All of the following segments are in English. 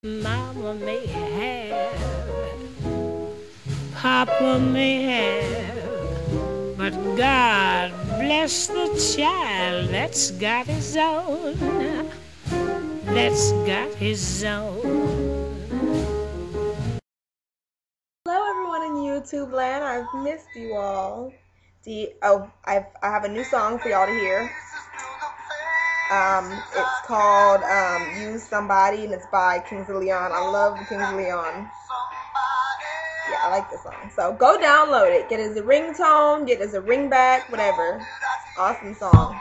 Mama may have, Papa may have, but God bless the child that's got his own, that's got his own. Hello everyone in YouTube land. I've missed you all. I have a new song for y'all to hear. It's called Use Somebody, and it's by Kings of Leon. I love Kings of Leon. Yeah, I like this song. So go download it. Get it as a ringtone, get it as a ringback, whatever. Awesome song.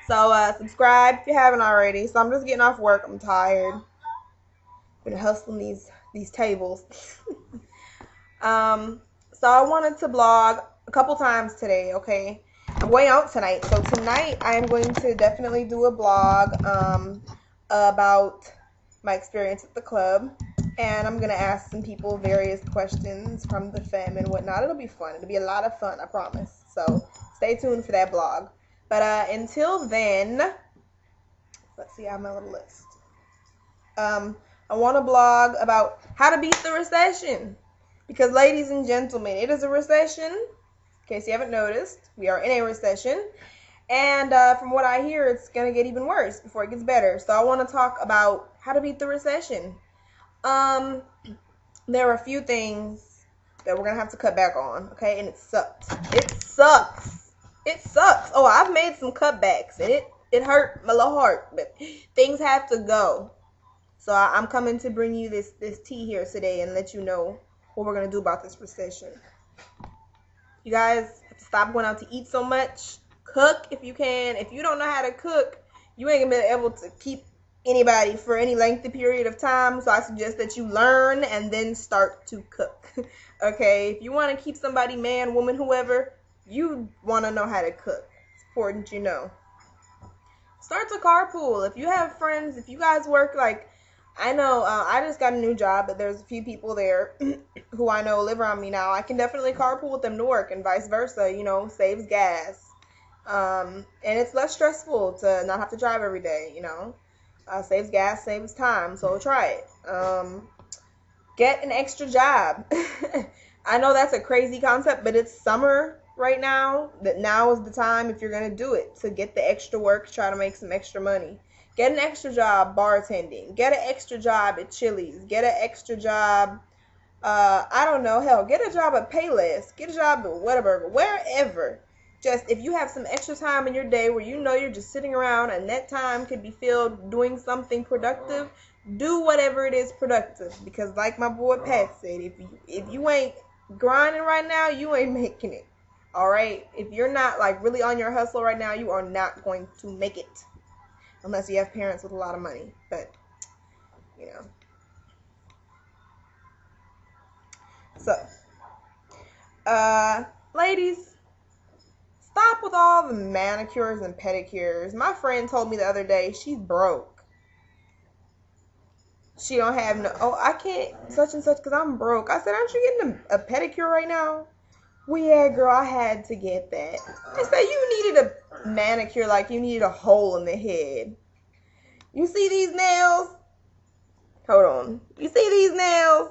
So subscribe if you haven't already. So I'm just getting off work. I'm tired. Been hustling these tables. So I wanted to blog a couple times today, okay? I'm going out tonight. So tonight I am going to definitely do a blog about my experience at the club. And I'm going to ask some people various questions from the fam and whatnot. It'll be fun. It'll be a lot of fun, I promise. So stay tuned for that blog. But until then, let's see, I have my little list. I want to blog about how to beat the recession. Because, ladies and gentlemen, it is a recession. In case you haven't noticed, we are in a recession. And from what I hear, it's going to get even worse before it gets better. So I want to talk about how to beat the recession. There are a few things that we're going to have to cut back on, okay? And it sucks. It sucks. It sucks. Oh, I've made some cutbacks, and it hurt my little heart. But things have to go. So I'm coming to bring you this tea here today and let you know what we're going to do about this recession. You guys have to stop going out to eat so much. Cook if you can. If you don't know how to cook, you ain't going to be able to keep anybody for any lengthy period of time. So I suggest that you learn and then start to cook. Okay? If you want to keep somebody, man, woman, whoever, you want to know how to cook. It's important you know. Start to carpool. If you have friends, if you guys work like... I know I just got a new job, but there's a few people there who I know live around me now. I can definitely carpool with them to work and vice versa, you know, saves gas. And it's less stressful to not have to drive every day, you know. Saves gas, saves time, so try it. Get an extra job. I know that's a crazy concept, but it's summer right now. That now is the time, if you're going to do it, to get the extra work, try to make some extra money. Get an extra job bartending. Get an extra job at Chili's. Get an extra job, I don't know, hell, get a job at Payless. Get a job at Whataburger, wherever. Just if you have some extra time in your day where you know you're just sitting around and that time could be filled doing something productive, do whatever it is productive. Because like my boy Pat said, if you ain't grinding right now, you ain't making it. All right? If you're not like really on your hustle right now, you are not going to make it. Unless you have parents with a lot of money. But, you know. So, ladies, stop with all the manicures and pedicures. My friend told me the other day she's broke. She don't have no, oh, I can't such and such because I'm broke. I said, aren't you getting a pedicure right now? Well, yeah, girl, I had to get that. They said you needed a manicure like you needed a hole in the head. You see these nails? Hold on. You see these nails?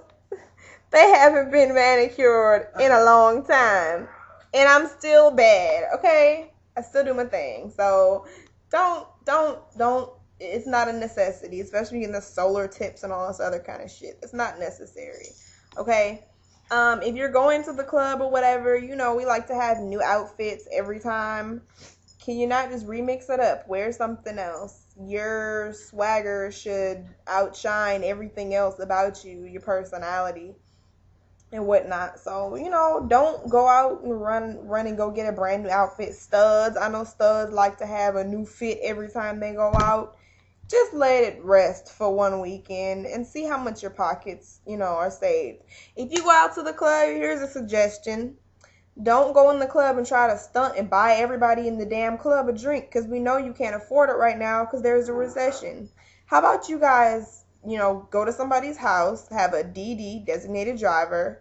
They haven't been manicured in a long time. And I'm still bad, okay? I still do my thing. So don't. It's not a necessity, especially in the solar tips and all this other kind of shit. It's not necessary, okay? If you're going to the club or whatever, you know, we like to have new outfits every time. Can you not just remix it up? Wear something else. Your swagger should outshine everything else about you, your personality and whatnot. So, you know, don't go out and run and go get a brand new outfit. Studs, I know studs like to have a new fit every time they go out. Just let it rest for one weekend and see how much your pockets, you know, are saved. If you go out to the club, here's a suggestion. Don't go in the club and try to stunt and buy everybody in the damn club a drink because we know you can't afford it right now because there's a recession. How about you guys, you know, go to somebody's house, have a DD, designated driver,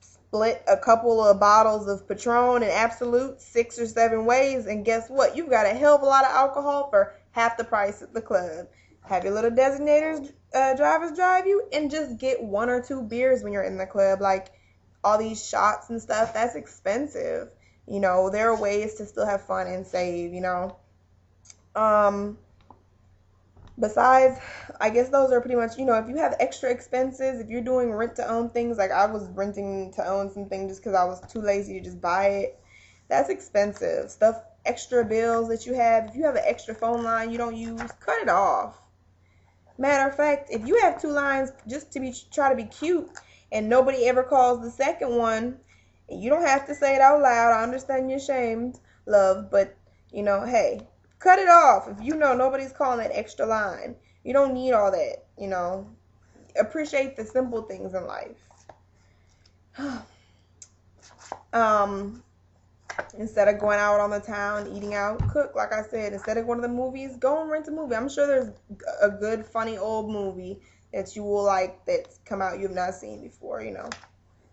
split a couple of bottles of Patron and Absolute 6 or 7 ways, and guess what? You've got a hell of a lot of alcohol for half the price at the club. have your little designators drivers drive you, and just get 1 or 2 beers when you're in the club. Like all these shots and stuff, that's expensive. You know, there are ways to still have fun and save, you know. Besides, I guess those are pretty much, you know, if you have extra expenses, if you're doing rent to own things, like I was renting to own something just because I was too lazy to just buy it, that's expensive. Stuff, extra bills that you have, if you have an extra phone line you don't use, cut it off. Matter of fact, if you have 2 lines just to try to be cute and nobody ever calls the second one, and you don't have to say it out loud, I understand you're ashamed, love, but, you know, hey, cut it off. If you know nobody's calling that extra line, you don't need all that, you know. Appreciate the simple things in life. Instead of going out on the town, eating out, cook, like I said. Instead of going to the movies, go and rent a movie. I'm sure there's a good, funny old movie that you will like that's come out you've not seen before, you know.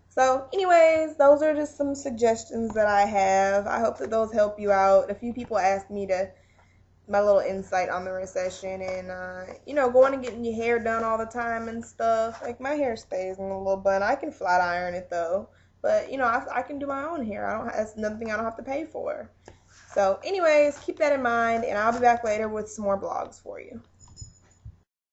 So, anyways, those are just some suggestions that I have. I hope that those help you out. A few people asked me my little insight on the recession, and you know, going and getting your hair done all the time and stuff. Like, my hair stays in a little bun. I can flat iron it though, but you know, I can do my own hair. That's another thing I don't have to pay for. So anyways, keep that in mind, and I'll be back later with some more blogs for you.